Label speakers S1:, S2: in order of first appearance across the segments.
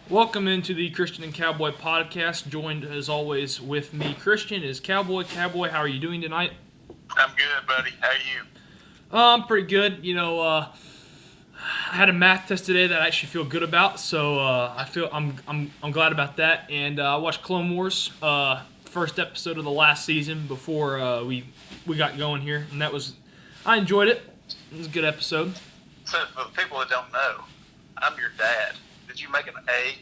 S1: Welcome into the Christian and Cowboy Podcast. Joined as always with me, Christian, is Cowboy. Cowboy, how are you doing tonight?
S2: I'm good, buddy. How are you?
S1: I'm pretty good. I had a math test today that I actually feel good about, so I'm glad about that. And I watched Clone Wars, first episode of the last season before we got going here, and I enjoyed it. It was a good episode.
S2: So for the people that don't know, I'm your dad. Did you make an A?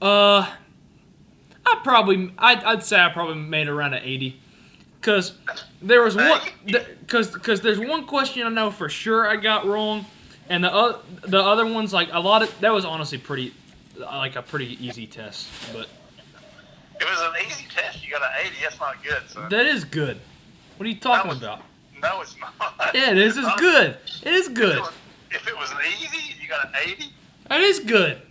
S1: I'd say I probably made around an 80, because there was one, because there's one question I know for sure I got wrong, and the other ones, like a lot of that was honestly a pretty easy test, but
S2: It was an easy test. You got an 80. That's not good, son.
S1: that is good. What are you talking about?
S2: No, it's not.
S1: Yeah, it is. It's good. It is good.
S2: If it was an easy, you got an 80.
S1: That is good.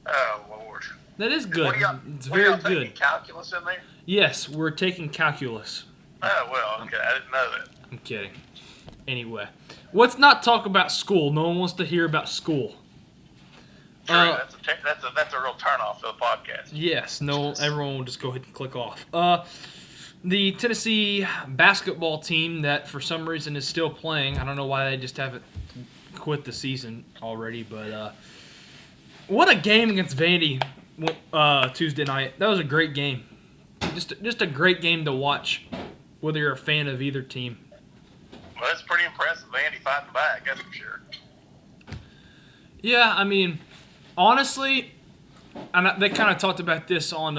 S2: Oh Lord.
S1: That is good. It's
S2: What are
S1: very
S2: y'all taking
S1: good.
S2: calculus in there?
S1: Yes, we're taking calculus.
S2: Oh well, okay. I didn't know that.
S1: I'm kidding. Anyway, let's not talk about school. No one wants to hear about school.
S2: True, that's a real turnoff for the podcast.
S1: Yes, no, everyone will just go ahead and click off. The Tennessee basketball team that for some reason is still playing. I don't know why they just haven't quit the season already, but what a game against Vandy Tuesday night. That was a great game. Just a great game to watch, whether you're a fan of either team.
S2: Well, that's pretty impressive. Andy fighting back, that's for sure.
S1: Yeah, I mean, honestly, and they kind of talked about this on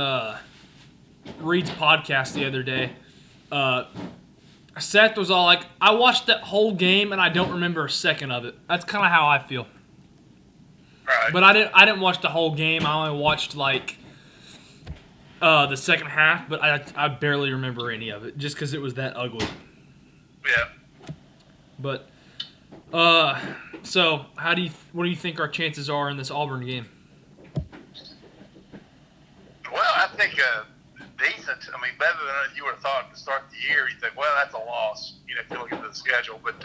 S1: Reed's podcast the other day. Seth was all like, I watched that whole game and I don't remember a second of it. That's kind of how I feel.
S2: Right.
S1: But I didn't watch the whole game. I only watched the second half, but I barely remember any of it just because it was that ugly.
S2: Yeah.
S1: But so what do you think our chances are in this Auburn game?
S2: Well, I think decent. I mean, better than you would have thought to start the year. You think, well, that's a loss, if you look at the schedule. But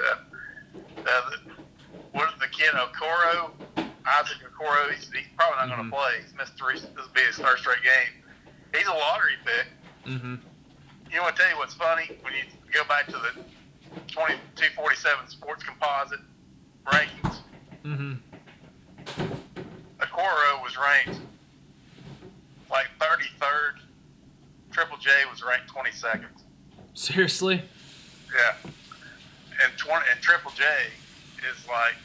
S2: what is the kid, Isaac Okoro, he's probably not going to play. He's missed three. This will be his third straight game. He's a lottery pick.
S1: Mm-hmm.
S2: You know what? Tell you what's funny when you go back to the 2247 Sports Composite rankings.
S1: Mm-hmm.
S2: Okoro was ranked like 33rd. Triple J was ranked 22nd.
S1: Seriously?
S2: Yeah. And Triple J is like,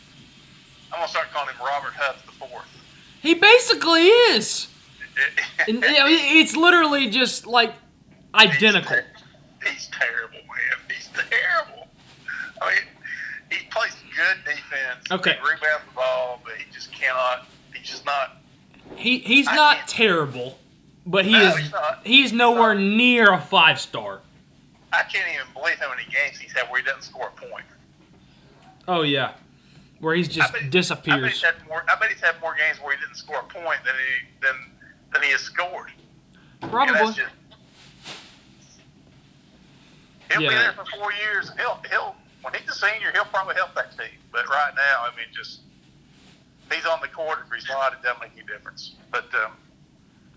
S2: I'm gonna start calling him Robert Huff the fourth.
S1: He basically is. It's literally just like identical.
S2: He's terrible, man. He's terrible. I mean, he plays good defense.
S1: Okay.
S2: He rebounds the ball, but he just cannot. He's just not.
S1: He's not terrible, but he's nowhere near a 5-star.
S2: I can't even believe how many games he's had where he doesn't score a point.
S1: Oh yeah, where he's just disappears.
S2: I bet he's had more games where he didn't score a point than he has scored.
S1: Probably.
S2: He'll be there for 4 years. He'll when he's a senior, he'll probably help that team. But right now, I mean, just if he's on the court, if he's not, it doesn't make any difference. But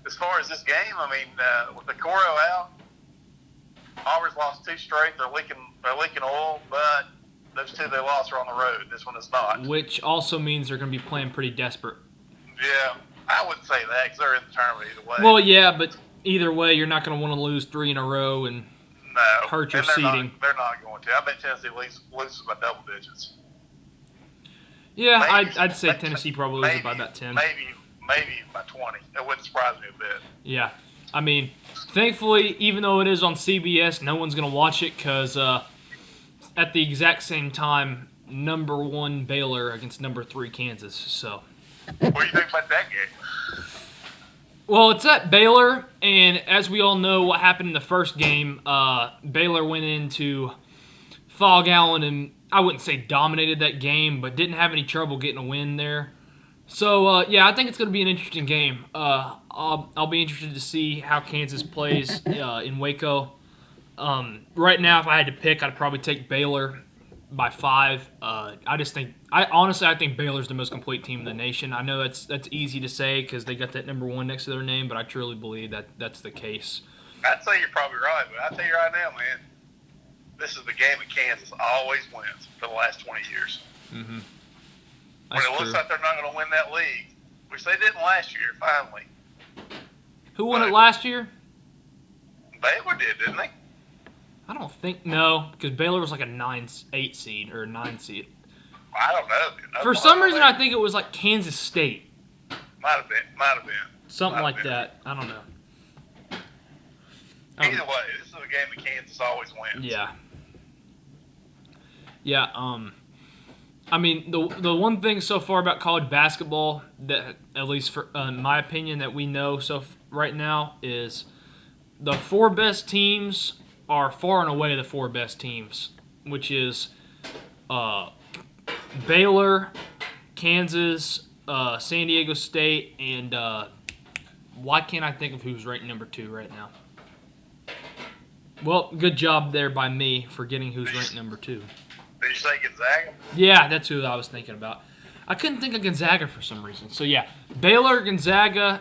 S2: as far as this game, I mean, with the Coro out, Auburn's lost 2 straight. They're leaking oil, but those 2 they lost are on the road. This one is not.
S1: Which also means they're going to be playing pretty desperate.
S2: Yeah, I wouldn't say that because they're in the tournament either way.
S1: Well, yeah, but either way, you're not going to want to lose 3 in a row and hurt your seeding.
S2: They're not going to. I bet Tennessee loses by double digits.
S1: Yeah,
S2: Maybe,
S1: I'd say Tennessee probably loses by about 10.
S2: Maybe by 20. It wouldn't surprise me a bit.
S1: Yeah. I mean, thankfully, even though it is on CBS, no one's going to watch it because at the exact same time, number 1 Baylor against number 3 Kansas. So.
S2: What do you think about that game?
S1: Well, it's at Baylor, and as we all know what happened in the first game, Baylor went into Fog Allen and I wouldn't say dominated that game, but didn't have any trouble getting a win there. So, yeah, I think it's going to be an interesting game. I'll be interested to see how Kansas plays in Waco. Right now, if I had to pick, I'd probably take Baylor. by 5. I think Baylor's the most complete team in the nation. I know that's easy to say because they got that number 1 next to their name, but I truly believe that's the case.
S2: I'd say you're probably right, but I tell you right now, man, this is the game that Kansas always wins for the last 20 years.
S1: Mm-hmm.
S2: When it looks like they're not going to win that league, which they didn't last year, finally.
S1: Who won it last year?
S2: Baylor did, didn't they?
S1: I don't think because Baylor was like a 8 seed or a 9 seed.
S2: I don't know.
S1: For some reason, I think it was like Kansas State.
S2: Might have been.
S1: Something like that. I don't know.
S2: Either way, this is a game that Kansas always wins.
S1: Yeah. Yeah. I mean, the one thing so far about college basketball that, at least for in my opinion, that we know right now is the 4 best teams are far and away the 4 best teams, which is Baylor, Kansas, San Diego State, and why can't I think of who's ranked number 2 right now? Well, good job there by me for getting who's ranked number 2.
S2: Did you say Gonzaga?
S1: Yeah, that's who I was thinking about. I couldn't think of Gonzaga for some reason. So, yeah, Baylor, Gonzaga,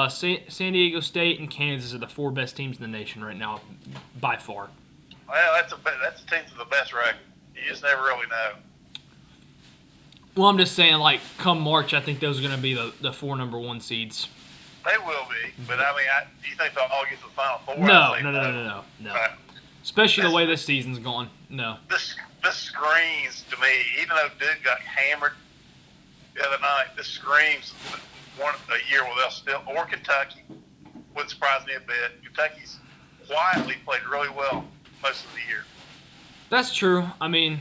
S1: San Diego State, and Kansas are the 4 best teams in the nation right now, by far.
S2: Well, that's a team with the best record. You just never really know.
S1: Well, I'm just saying, like, come March, I think those are going to be the 4 number 1 seeds.
S2: They will be, but I mean, do you think they'll all get to the Final Four?
S1: No.
S2: Right.
S1: Especially the way this season's going. No.
S2: This screams to me, even though Duke got hammered the other night, this screams a year where they'll still, or Kentucky, wouldn't surprise me a bit. Kentucky's quietly played really well most of the year.
S1: That's true. I mean,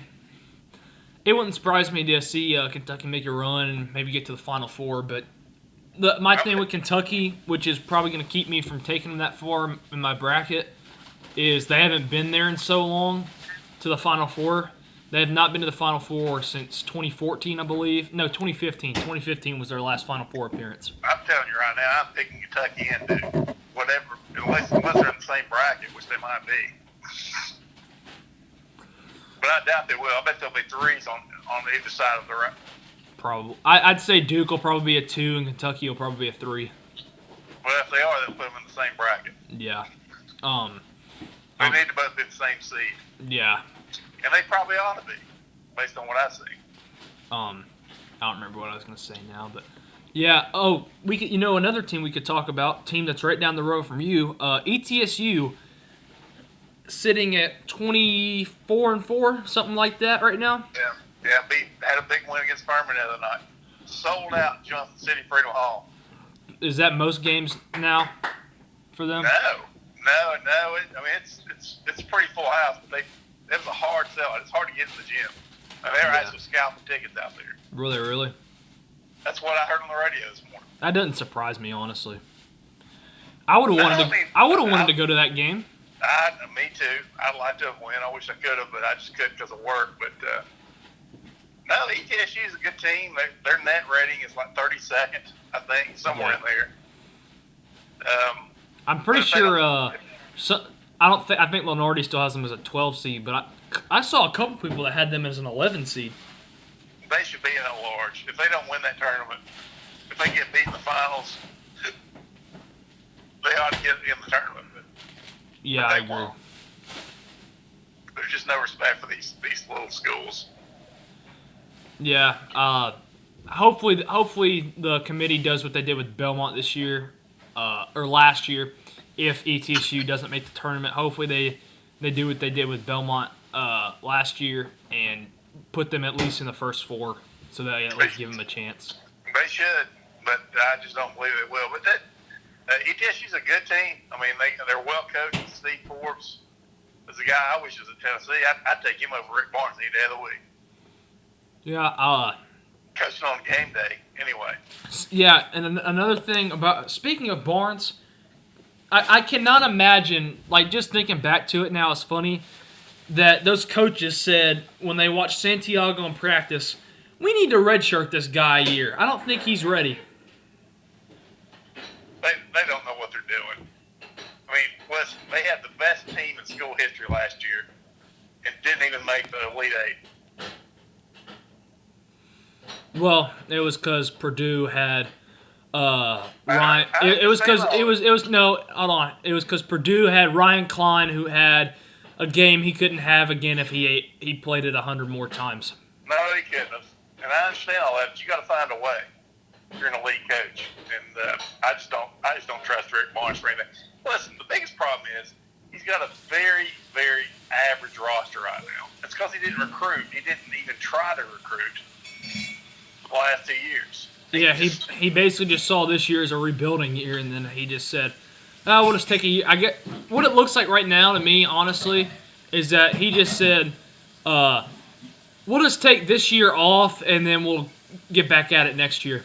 S1: it wouldn't surprise me to see Kentucky make a run and maybe get to the Final Four, but my thing with Kentucky, which is probably going to keep me from taking them that far in my bracket, is they haven't been there in so long to the Final Four. They have not been to the Final Four since 2014, I believe. No, 2015. 2015 was their last Final Four appearance.
S2: I'm telling you right now, I'm picking Kentucky and Duke. Whatever, unless they're in the same bracket, which they might be. But I doubt they will. I bet there'll be 3s on either side of the route.
S1: Probably. I'd say Duke will probably be a 2 and Kentucky will probably be a 3.
S2: Well, if they are, they'll put them in the same bracket.
S1: Yeah.
S2: They need to both be the same seed.
S1: Yeah.
S2: And they probably ought to be, based on what I see.
S1: I don't remember what I was going to say now, but yeah. Oh, we could. Another team we could talk about, team that's right down the road from you, ETSU, sitting at 24-4, something like that right now.
S2: Yeah. Had a big win against Furman the other night. Sold out Johnson City Freedom Hall.
S1: Is that most games now for them?
S2: No. I mean, it's a pretty full house, but it was a hard sell. It's hard to get in the gym. And they're actually scalping tickets out there.
S1: Really?
S2: That's what I heard on the radio this morning.
S1: That doesn't surprise me, honestly. I would have wanted to go to that game.
S2: Me too. I'd like to have won. I wish I could have, but I just couldn't because of work. But no, the ETSU is a good team. Their net rating is like 32nd, I think, somewhere in there.
S1: I'm pretty sure. I think Lenardi still has them as a 12 seed, but I saw a couple people that had them as an 11 seed.
S2: They should be in a large. If they don't win that tournament, if they get beat in the finals, they ought to get in the tournament.
S1: Yeah, I agree.
S2: Won't. There's just no respect for these little schools.
S1: Yeah. Hopefully the committee does what they did with Belmont this year, or last year. If ETSU doesn't make the tournament, hopefully they do what they did with Belmont last year and put them at least in the first 4, so that at least give them a chance.
S2: They should, but I just don't believe they will. But ETSU's a good team. I mean, they're well coached. Steve Forbes is a guy I wish was at Tennessee. I'd take him over Rick Barnes any day of the week.
S1: Yeah.
S2: Coaching on game day, anyway.
S1: Yeah, and another thing about, speaking of Barnes, I cannot imagine, like, just thinking back to it now, it's funny that those coaches said when they watched Santiago in practice, we need to redshirt this guy a year. I don't think he's ready.
S2: They don't know what they're doing. I mean, listen, they had the best team in school history last year and didn't even make the Elite Eight.
S1: Well, it was because Purdue had Ryan.
S2: I
S1: It was because
S2: understand all
S1: it was no. Hold on. It was because Purdue had Ryan Klein, who had a game he couldn't have again if he played it 100 more times.
S2: No, he couldn't have. And I understand all that, but you got to find a way. You're an elite coach, and I just don't trust Rick Barnes for anything. Listen, the biggest problem is he's got a very, very average roster right now. It's because he didn't recruit. He didn't even try to recruit the last 2 years.
S1: He basically just saw this year as a rebuilding year, and then he just said, "Oh, we'll just take a year." I get what it looks like right now to me, honestly, is that he just said, "We'll just take this year off, and then we'll get back at it next year."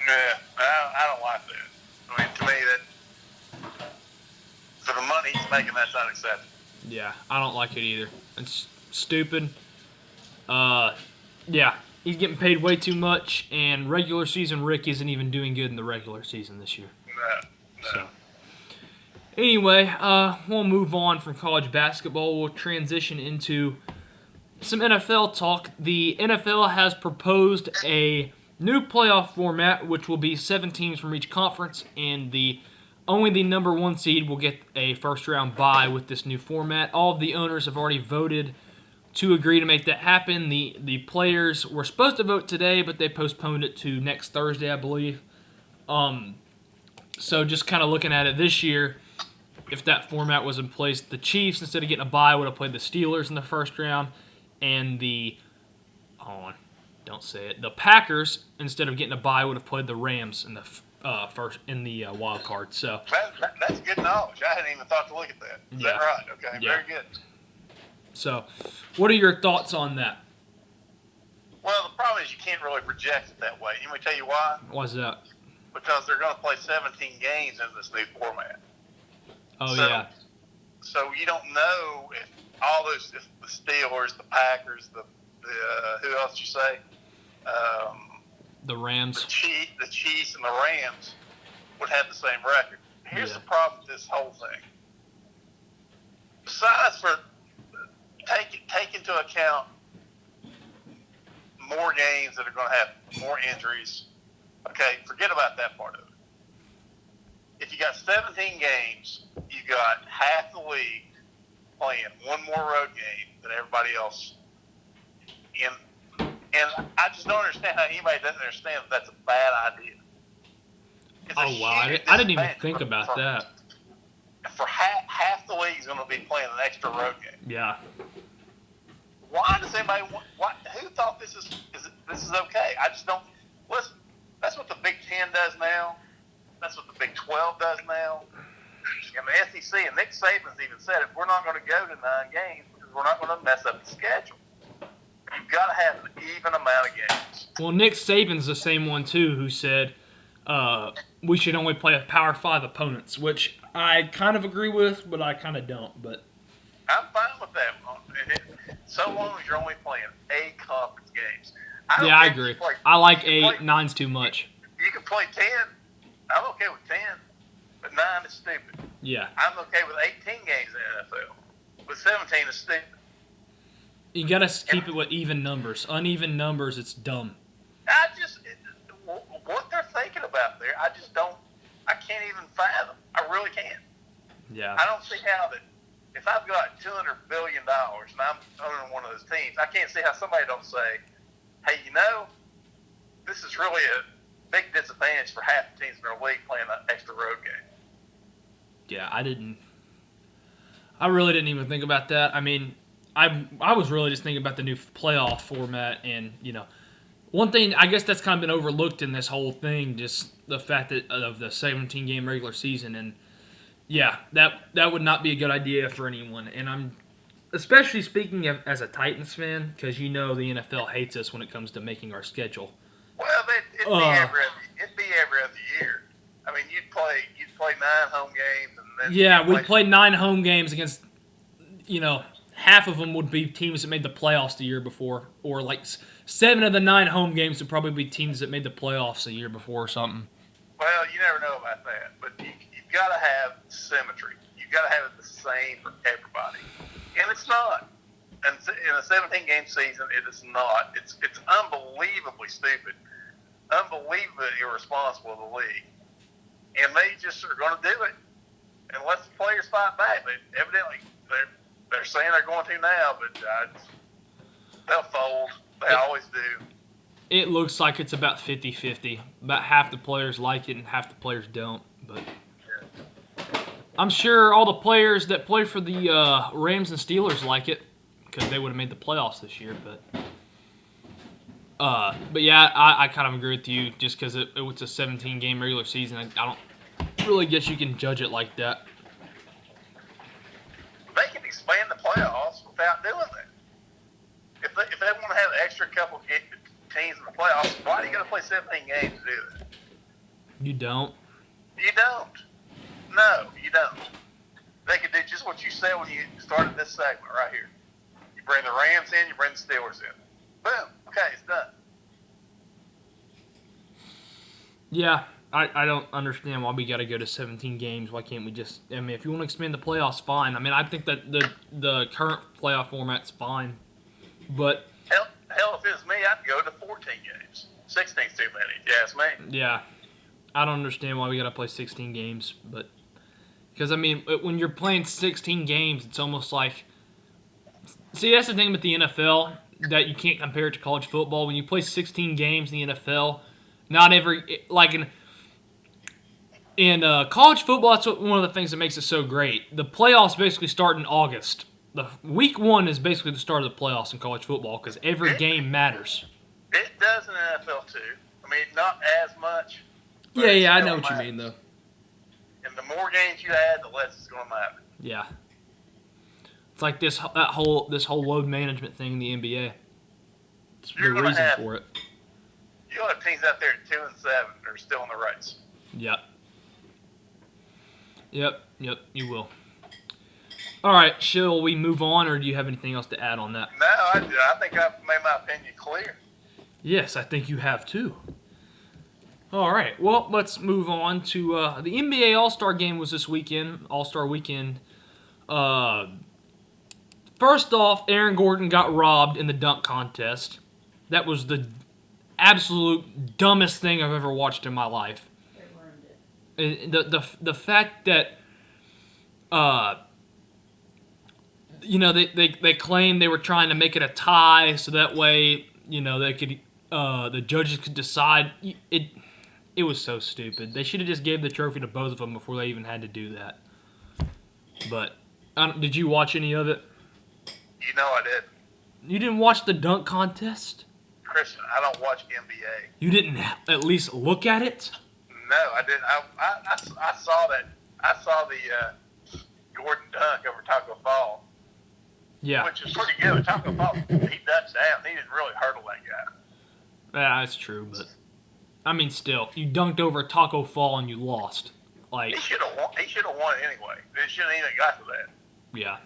S2: Yeah, I don't like that. I mean, to me, that for the money he's making, that's unacceptable.
S1: Yeah, I don't like it either. It's stupid. Yeah, he's getting paid way too much, and regular season Rick isn't even doing good in the regular season this year.
S2: No.
S1: So, anyway, we'll move on from college basketball. We'll transition into some NFL talk. The NFL has proposed a new playoff format, which will be 7 teams from each conference, and only the number 1 seed will get a first-round bye with this new format. All of the owners have already voted to agree to make that happen. The players were supposed to vote today, but they postponed it to next Thursday, I believe. So just kind of looking at it this year, if that format was in place, the Chiefs, instead of getting a bye, would have played the Steelers in the first round, and the Packers, instead of getting a bye, would have played the Rams in the wild card. So
S2: that's good knowledge. I hadn't even thought to look at that. Is that right? Okay,
S1: yeah.
S2: Very good.
S1: So, what are your thoughts on that?
S2: Well, the problem is you can't really project it that way. Let me tell you why.
S1: Why's that?
S2: Because they're going to play 17 games in this new format.
S1: Oh,
S2: yeah. So you don't know if if the Steelers, the Packers, the who else you say?
S1: The Rams.
S2: The Chiefs and the Rams would have the same record. Here's the problem with this whole thing. Besides for take into account more games that are going to have more injuries. Okay, forget about that part of it. If you got 17 games, you got half the league playing one more road game than everybody else. And I just don't understand how anybody doesn't understand that that's a bad idea.
S1: Oh, wow. I didn't even think about that.
S2: For half the league is going to be playing an extra road game.
S1: Yeah.
S2: Why does anybody who thought this is okay? I just don't. Listen, that's what the Big Ten does now. That's what the Big 12 does now. And the SEC and Nick Saban's even said, if we're not going to go to 9 games because we're not going to mess up the schedule, you've got to have an even amount of games.
S1: Well, Nick Saban's the same one, too, who said we should only play Power 5 opponents, which I kind of agree with, but I kind of don't. But
S2: I'm fine with that. So long as you're only playing 8 conference games.
S1: I agree. I like 8. 9's too much.
S2: You can play 10. I'm okay with 10, but 9 is stupid.
S1: Yeah.
S2: I'm okay with 18 games in the NFL, but 17 is stupid.
S1: You got to keep it with even numbers. Uneven numbers, it's dumb.
S2: What they're thinking about there, I can't even fathom. I really can't.
S1: Yeah.
S2: I don't see how that, if I've got $200 billion and I'm owning one of those teams, I can't see how somebody don't say, hey, this is really a big disadvantage for half the teams in our league playing an extra road game.
S1: Yeah, I really didn't even think about that. I mean, I was really just thinking about the new playoff format, and one thing I guess that's kind of been overlooked in this whole thing, just the fact that of the 17-game regular season, and yeah, that would not be a good idea for anyone. And I'm especially speaking as a Titans fan, because the NFL hates us when it comes to making our schedule.
S2: Well, it'd be every other year. I mean, you'd play 9 home games, and then
S1: we'd play 9 home games against, half of them would be teams that made the playoffs the year before, or like 7 of the 9 home games would probably be teams that made the playoffs the year before or something.
S2: Well, you never know about that, but you've got to have symmetry. You've got to have it the same for everybody, and it's not. And in a 17-game season, it is not. It's unbelievably stupid unbelievably irresponsible of the league. And they just are going to do it unless the players fight back. But evidently, they're saying they're going to now, but they'll fold. They always do.
S1: It looks like it's about 50-50. About half the players like it and half the players don't. But I'm sure all the players that play for the Rams and Steelers like it because they would have made the playoffs this year. But yeah, I kind of agree with you just because it was a 17-game regular season. I don't really guess you can judge it like that.
S2: They can expand the playoffs without doing that. If they want to have an extra couple teams in the playoffs, why do you got to play 17 games to do that?
S1: You don't.
S2: You don't. No, you don't. They could do just what you said when you started this segment right here. You bring the Rams in, you bring the Steelers in. Boom. Okay, it's done.
S1: Yeah, I don't understand why we got to go to 17 games. Why can't we just? I mean, if you want to expand the playoffs, fine. I mean, I think that the current playoff format's fine, but
S2: hell, if it was me, I'd go to 14 games. 16's too many. You ask me.
S1: Yeah, I don't understand why we got to play 16 games, but because I mean, when you're playing 16 games, it's almost like. See, that's the thing with the NFL that you can't compare it to college football. When you play 16 games in the NFL, not every like in college football, that's one of the things that makes it so great. The playoffs basically start in August. The week 1 is basically the start of the playoffs in college football because every game matters.
S2: It does in the NFL too. I mean, not as much.
S1: Yeah, I know what you mean though.
S2: And the more games you add, the less it's going to matter.
S1: Yeah. It's like this whole load management thing in the NBA. It's the reason for it.
S2: You'll have teams out there at 2-7 that are still in the race.
S1: Yep, you will. All right, shall we move on, or do you have anything else to add on that?
S2: No, I think I've made my opinion clear.
S1: Yes, I think you have too. All right, well, let's move on to the NBA All-Star Game was this weekend, All-Star Weekend. First off, Aaron Gordon got robbed in the dunk contest. That was the absolute dumbest thing I've ever watched in my life. They learned it. The fact that, they claimed they were trying to make it a tie so that way, they could, the judges could decide. It was so stupid. They should have just gave the trophy to both of them before they even had to do that. But, did you watch any of it?
S2: You know I did.
S1: You didn't watch the dunk contest?
S2: Christian, I don't watch NBA.
S1: You didn't at least look at it?
S2: No, I didn't. I saw that. I saw the Gordon dunk over Taco Fall.
S1: Yeah.
S2: Which is pretty good. Taco Fall, he dunked down. He didn't really hurdle that guy.
S1: Yeah, that's true, but I mean, still, you dunked over Taco Fall and you lost. Like
S2: he should have won. He should have won anyway. They shouldn't even got to that.
S1: Yeah.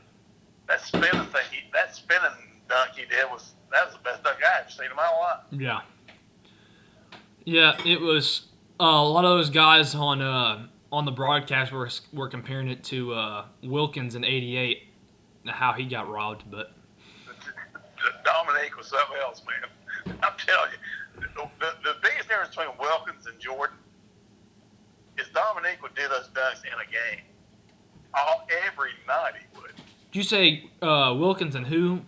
S2: That spinning dunk he did that was the best dunk I ever seen in my life.
S1: Yeah. Yeah, it was a lot of those guys on the broadcast were comparing it to Wilkins in '88, how he got robbed, but
S2: Dominique was something else, man. I'm telling you, the biggest difference between Wilkins and Jordan is Dominique would do those dunks in a game. Every night he would.
S1: Did you say Wilkins and who?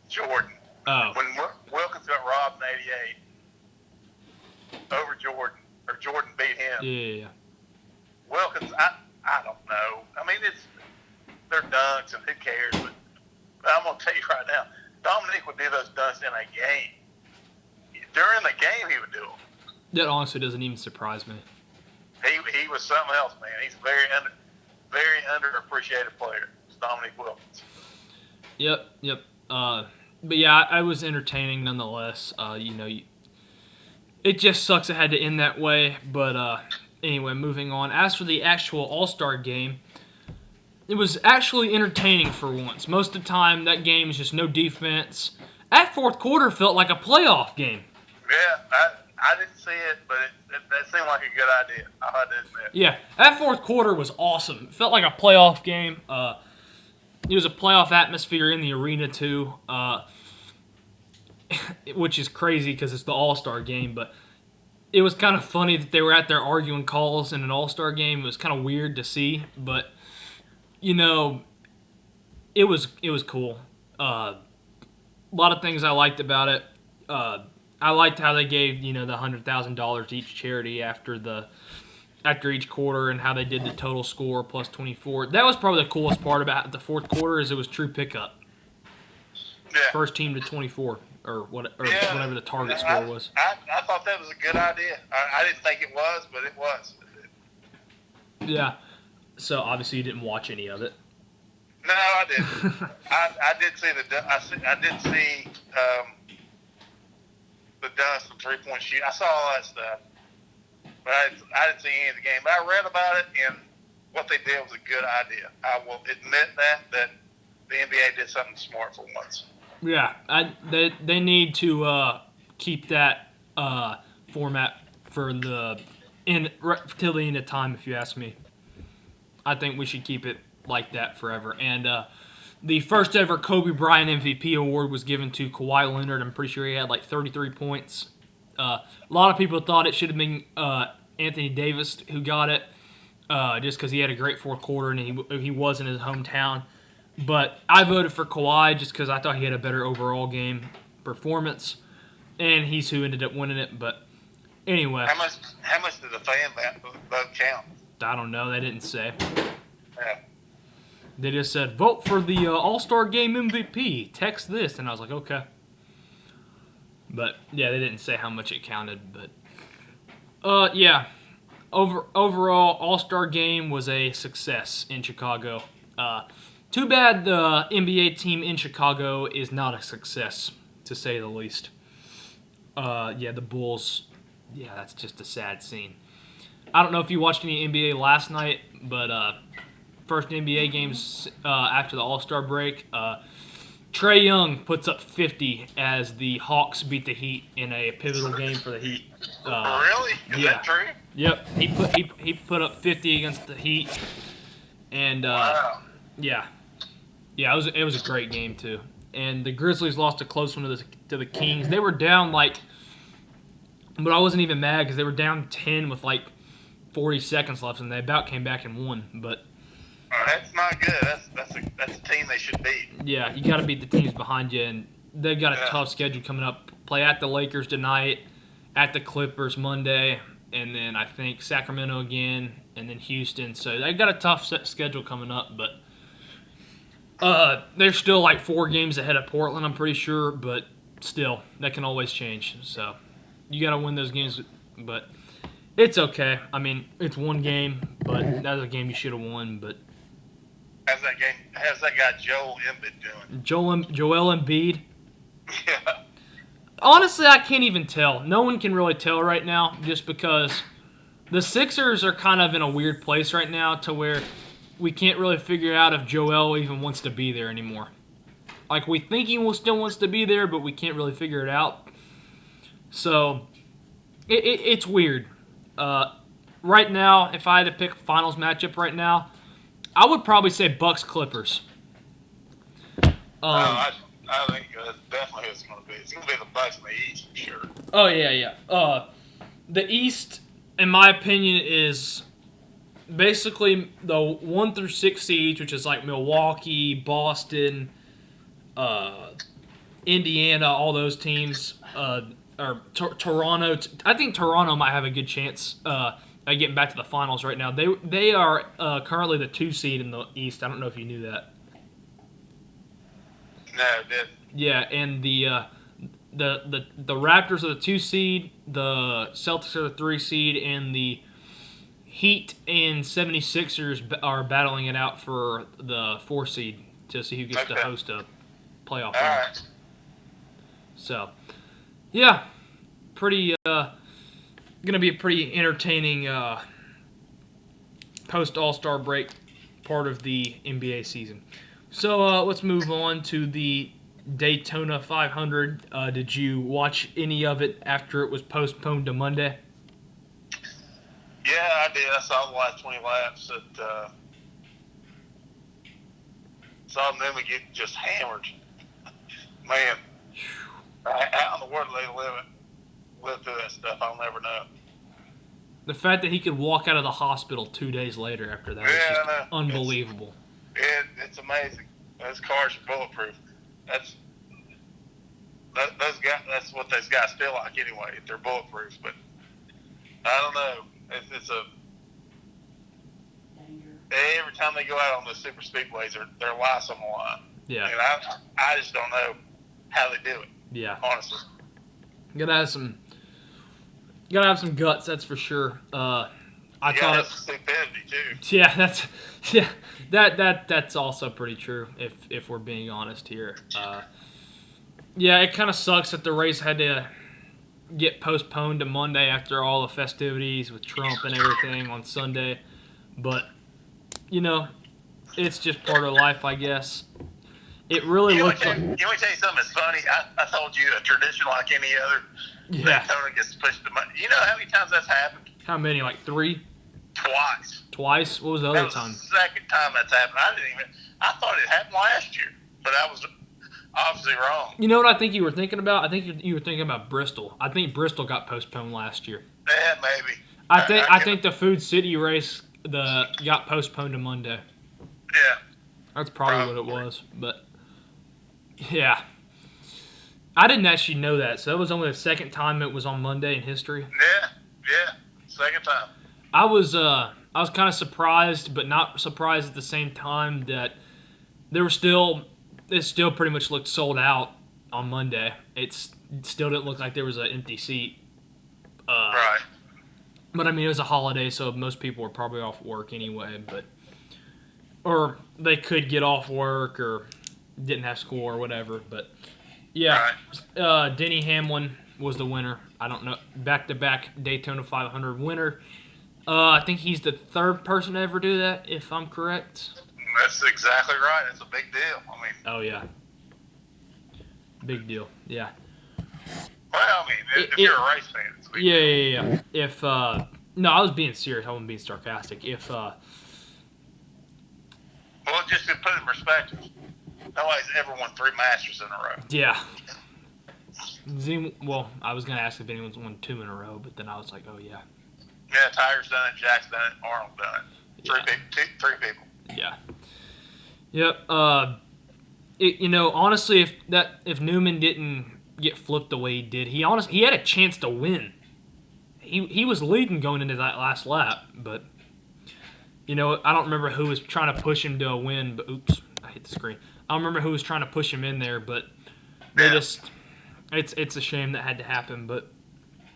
S2: Jordan.
S1: Oh.
S2: When Wilkins got robbed in '88 over Jordan, or Jordan beat him.
S1: Yeah.
S2: Wilkins, I don't know. I mean, they're dunks, and who cares? But I'm gonna tell you right now, Dominique would do those dunks in a game. During the game, he would do them.
S1: That honestly doesn't even surprise me.
S2: He was something else, man. He's a very underappreciated player. It's Dominique Wilkins.
S1: Yep. But yeah, I was entertaining nonetheless. It just sucks it had to end that way. But anyway, moving on. As for the actual All-Star game, it was actually entertaining for once. Most of the time, that game is just no defense. That fourth quarter felt like a playoff game.
S2: Yeah, I didn't see it, but that seemed like a good idea. I had to admit.
S1: Yeah, that fourth quarter was awesome. It felt like a playoff game. It was a playoff atmosphere in the arena too, which is crazy because it's the All-Star game. But it was kind of funny that they were out there arguing calls in an All-Star game. It was kind of weird to see, but you know, it was cool. A lot of things I liked about it. I liked how they gave the $100,000 to each charity after each quarter, and how they did the total score plus 24. That was probably the coolest part about the fourth quarter is it was true pickup.
S2: Yeah.
S1: First team to 24 or whatever the target score was.
S2: I thought that was a good idea. I didn't think it was, but it was.
S1: Yeah. So obviously you didn't watch any of it.
S2: No, I didn't. I did see the dust and 3-point shoot. I saw all that stuff, but I didn't see any of the game. But I read about it, and what they did was a good idea. I will admit that the NBA did something smart for once.
S1: Yeah, they need to keep that format for till the end of time. If you ask me, I think we should keep it like that forever. And the first ever Kobe Bryant MVP award was given to Kawhi Leonard. I'm pretty sure he had like 33 points. A lot of people thought it should have been Anthony Davis who got it, just because he had a great fourth quarter and he was in his hometown. But I voted for Kawhi just because I thought he had a better overall game performance, and he's who ended up winning it. But anyway,
S2: how much did the fan vote count?
S1: I don't know. They didn't say.
S2: Yeah.
S1: They just said vote for the All-Star Game MVP. Text this, and I was like, okay. But yeah, they didn't say how much it counted. But yeah, overall All-Star Game was a success in Chicago. Too bad the NBA team in Chicago is not a success, to say the least. Yeah, the Bulls, yeah, that's just a sad scene. I don't know if you watched any NBA last night, but first NBA games after the All-Star break, Trae Young puts up 50 as the Hawks beat the Heat in a pivotal game for the Heat.
S2: Really? Is that true?
S1: Yep, he put up 50 against the Heat, and
S2: wow.
S1: Yeah, it was a great game too. And the Grizzlies lost a close one to the Kings. They were down but I wasn't even mad because they were down 10 with 40 seconds left, and they about came back and won. But
S2: that's not good. That's a team they should beat.
S1: Yeah, you got to beat the teams behind you, and they've got a tough schedule coming up. Play at the Lakers tonight, at the Clippers Monday, and then I think Sacramento again, and then Houston. So they've got a tough schedule coming up, but they're still 4 games ahead of Portland, I'm pretty sure, but still, that can always change. So you got to win those games, but it's okay. I mean, it's one game, but that was a game you should have won. But
S2: how's that guy Joel Embiid doing?
S1: Joel Embiid?
S2: Yeah.
S1: Honestly, I can't even tell. No one can really tell right now, just because the Sixers are kind of in a weird place right now to where we can't really figure out if Joel even wants to be there anymore. We think he still wants to be there, but we can't really figure it out. So, it's weird. Right now, if I had to pick a finals matchup right now, I would probably say Bucks-Clippers.
S2: I think that's definitely who it's going to be. It's going to be the Bucks in the East, for sure.
S1: Oh, yeah. The East, in my opinion, is basically the 1 through 6 seeds, which is Milwaukee, Boston, Indiana, all those teams, or Toronto. I think Toronto might have a good chance at getting back to the finals right now. They are currently the 2 seed in the East. I don't know if you knew that.
S2: No, I didn't.
S1: Yeah, and the Raptors are the 2 seed, the Celtics are the 3 seed, and the Heat and 76ers are battling it out for the 4 seed to see who gets to host a playoff game.
S2: Right.
S1: So, yeah, pretty gonna be a pretty entertaining post All-Star break part of the NBA season. So let's move on to the Daytona 500. Did you watch any of it after it was postponed to Monday?
S2: Yeah, I did. I saw the last 20 laps. Saw them get just hammered. Man, how in the world do they live through that stuff? I'll never know.
S1: The fact that he could walk out of the hospital 2 days later after that is just unbelievable.
S2: It's amazing. Those cars are bulletproof. Those guys. That's what those guys feel like anyway. They're bulletproof, but I don't know. It's a every time they go out on those super speedways, their life's on the line.
S1: Yeah.
S2: And I just don't know how they do it.
S1: Yeah.
S2: Honestly.
S1: Gotta have some guts, that's for sure. I thought it
S2: stupidity too.
S1: Yeah, that's also pretty true if we're being honest here. Yeah, it kind of sucks that the race had to get postponed to Monday after all the festivities with Trump and everything on Sunday. But, it's just part of life, I guess. It really looks like...
S2: Let me tell you something that's funny. I told you a tradition like any other.
S1: Yeah.
S2: Daytona gets pushed to Monday. You know how many times that's happened?
S1: How many? Like 3?
S2: Twice.
S1: Twice? What was the other time?
S2: That was the second time that's happened. I thought it happened last year, but I was obviously wrong.
S1: You know what I think you were thinking about? I think you were thinking about Bristol. I think Bristol got postponed last year.
S2: Yeah, maybe.
S1: I think the Food City race got postponed to Monday.
S2: Yeah.
S1: That's probably what it was. But, yeah. I didn't actually know that, so that was only the second time it was on Monday in history.
S2: Yeah. Second time.
S1: I was kind of surprised, but not surprised at the same time that it still pretty much looked sold out on Monday. It still didn't look like there was an empty seat.
S2: Right.
S1: But I mean, it was a holiday, so most people were probably off work anyway. Or they could get off work or didn't have school or whatever. But yeah, right. Denny Hamlin was the winner. I don't know, back-to-back Daytona 500 winner. I think he's the third person to ever do that, if I'm correct.
S2: That's exactly right. It's a big deal. I mean.
S1: Oh yeah. Big deal. Yeah.
S2: Well, I mean, if you're a race fan, it's a big deal.
S1: Yeah. If no, I was being serious. I wasn't being sarcastic.
S2: Well, just to put it in perspective, nobody's ever won 3 Masters in a row.
S1: Yeah. Well, I was gonna ask if anyone's won 2 in a row, but then I was like, oh yeah.
S2: Yeah, Tiger's done it, Jack's done it, Arnold done it. Three people.
S1: Yeah. Yep. Honestly, if Newman didn't get flipped the way he did, he had a chance to win. He was leading going into that last lap, but I don't remember who was trying to push him to a win. But oops, I hit the screen. I don't remember who was trying to push him in there, but it's a shame that had to happen. But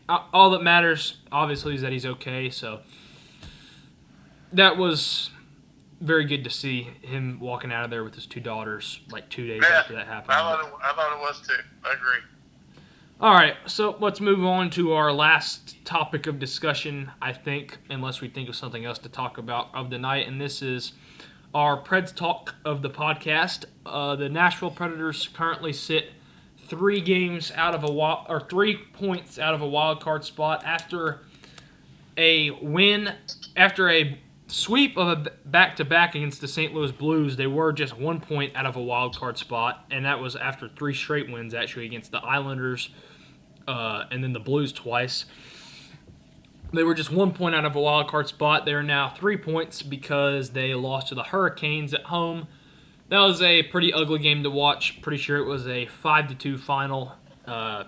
S1: all that matters, obviously, is that he's okay. So that was very good to see him walking out of there with his 2 daughters like 2 days after that happened.
S2: I thought it was too. I agree.
S1: All right, so let's move on to our last topic of discussion, I think, unless we think of something else to talk about of the night, and this is our Preds talk of the podcast. The Nashville Predators currently sit 3 points out of a wild card spot after a sweep of a back-to-back against the St. Louis Blues. They were just 1 point out of a wild card spot, and that was after 3 straight wins, actually, against the Islanders and then the Blues twice. They were just 1 point out of a wild card spot. They are now 3 points because they lost to the Hurricanes at home. That was a pretty ugly game to watch. Pretty sure it was a 5-2 final. It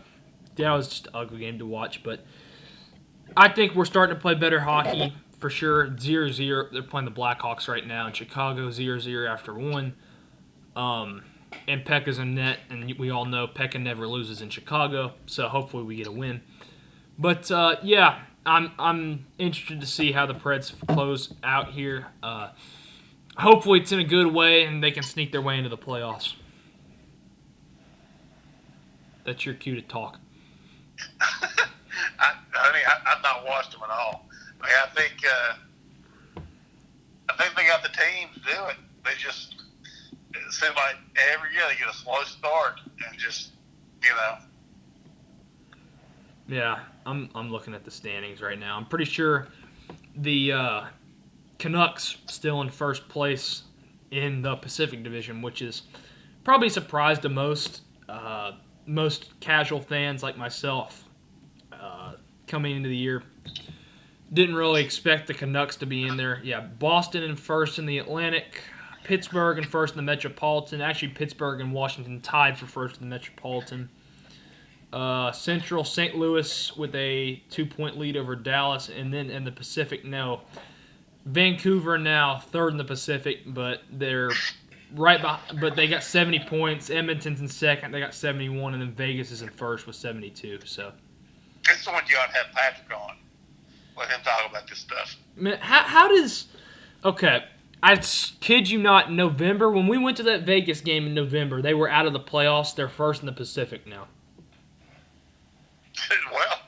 S1: was just an ugly game to watch, but I think we're starting to play better hockey. For sure, 0-0. They're playing the Blackhawks right now in Chicago, 0-0 after 1. And Pekka's in net, and we all know Pekka never loses in Chicago, so hopefully we get a win. But, I'm interested to see how the Preds close out here. Hopefully it's in a good way, and they can sneak their way into the playoffs. That's your cue to talk.
S2: I've not watched them at all. I think they got the team to do it. It seems like every year they get a slow start and just,
S1: Yeah, I'm looking at the standings right now. I'm pretty sure the Canucks still in first place in the Pacific Division, which is probably a surprise to most casual fans like myself coming into the year. Didn't really expect the Canucks to be in there. Yeah, Boston in first in the Atlantic, Pittsburgh in first in the Metropolitan. Actually, Pittsburgh and Washington tied for first in the Metropolitan. Central, St. Louis with a 2-point lead over Dallas, and then in the Pacific, no. Vancouver now third in the Pacific, but they're right behind, but they got 70 points. Edmonton's in second, they got 71, and then Vegas is in first with 72. So
S2: it's the one you ought to have Patrick on. Let him talk about this stuff.
S1: Man, how does okay? I kid you not. In November, when we went to that Vegas game in November, they were out of the playoffs. They're first in the Pacific now.
S2: Well,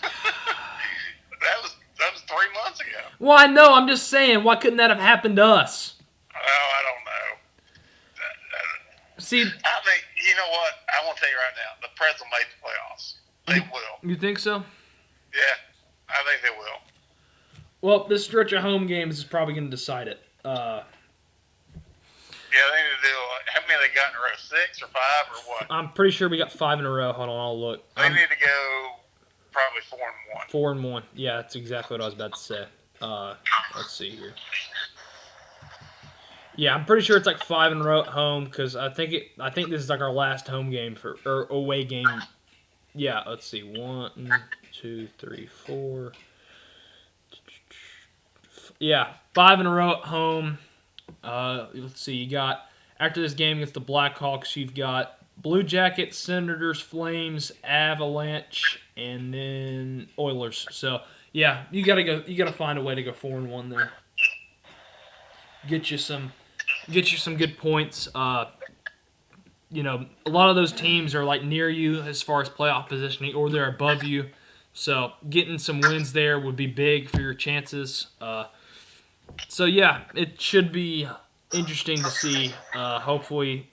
S2: that was 3 months ago.
S1: Well, I know. I'm just saying, why couldn't that have happened to us?
S2: Oh, I don't know.
S1: See,
S2: I think, you know what? I want to tell you right now, the Preds will make the playoffs. They will.
S1: You think so?
S2: Yeah, I think they will.
S1: Well, this stretch of home games is probably going to decide it.
S2: Yeah, they need to do, how many they got in a row, 6 or 5 or what?
S1: I'm pretty sure we got 5 in a row. Hold on, I'll look.
S2: They need to go probably 4-1.
S1: 4-1. Yeah, that's exactly what I was about to say. Let's see here. Yeah, I'm pretty sure it's like 5 in a row at home because I think this is like our last home game or away game. Yeah, let's see. 1, 2, 3, 4. Yeah, 5 in a row at home. Let's see. You got after this game against the Blackhawks, you've got Blue Jackets, Senators, Flames, Avalanche, and then Oilers. So yeah, you gotta find a way to go 4-1 there. Get you some good points. You know, a lot of those teams are like near you as far as playoff positioning, or they're above you. So getting some wins there would be big for your chances. So yeah, it should be interesting to see. Hopefully,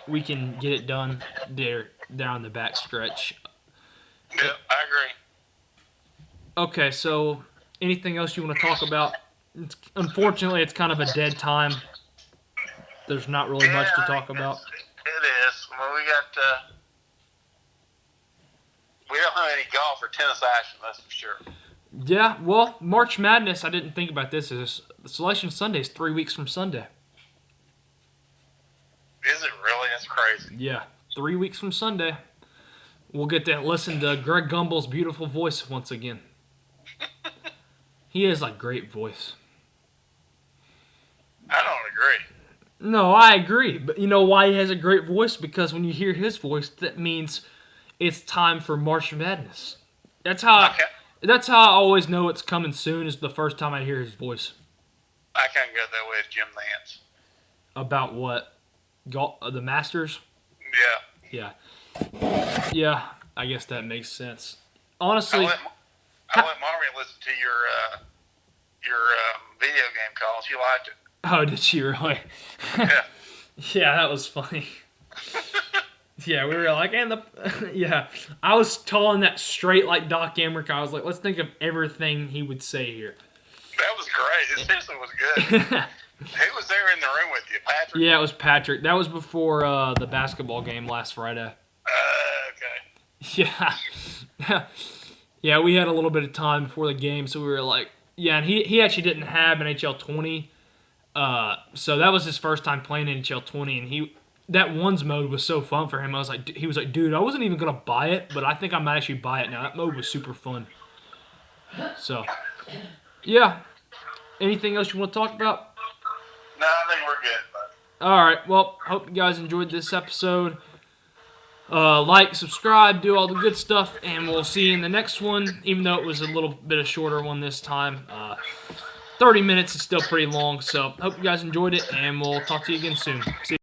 S1: we can get it done there down the back stretch.
S2: Yeah, I agree.
S1: Okay, so anything else you want to talk about? Unfortunately, it's kind of a dead time. There's not really much to talk about.
S2: It is. Well, we don't have any golf or tennis action, that's for sure.
S1: Yeah, well, March Madness, I didn't think about this. The Selection Sunday is 3 weeks from Sunday.
S2: Is it really? That's crazy.
S1: Yeah, 3 weeks from Sunday. We'll get to listen to Greg Gumbel's beautiful voice once again. He has a great voice.
S2: I don't agree.
S1: No, I agree. But you know why he has a great voice? Because when you hear his voice, that means it's time for March Madness. That's how I always know it's coming soon, is the first time I hear his voice.
S2: I can't go that way as Jim Nance.
S1: About what? The Masters?
S2: Yeah.
S1: Yeah, I guess that makes sense. Honestly,
S2: I let Margaret listen to your video game call. She liked it.
S1: Oh, did she really?
S2: Yeah.
S1: Yeah, that was funny. Yeah, we were like, yeah. I was telling that straight like Doc Emmerich. I was like, let's think of everything he would say here.
S2: That was great. It seriously was good. Who was there in the room with you, Patrick?
S1: Yeah, it was Patrick. That was before the basketball game last Friday.
S2: Okay.
S1: Yeah. Yeah, we had a little bit of time before the game, so we were like, yeah, and he actually didn't have NHL 20. So that was his first time playing NHL 20, and that ones mode was so fun for him. He was like, dude, I wasn't even gonna buy it, but I think I might actually buy it now. That mode was super fun. So, yeah. Anything else you want to talk about?
S2: No, I think we're good, bud.
S1: All right. Well, hope you guys enjoyed this episode. Like, subscribe, do all the good stuff, and we'll see you in the next one. Even though it was a little bit of shorter one this time. 30 minutes is still pretty long, so hope you guys enjoyed it, and we'll talk to you again soon. See you.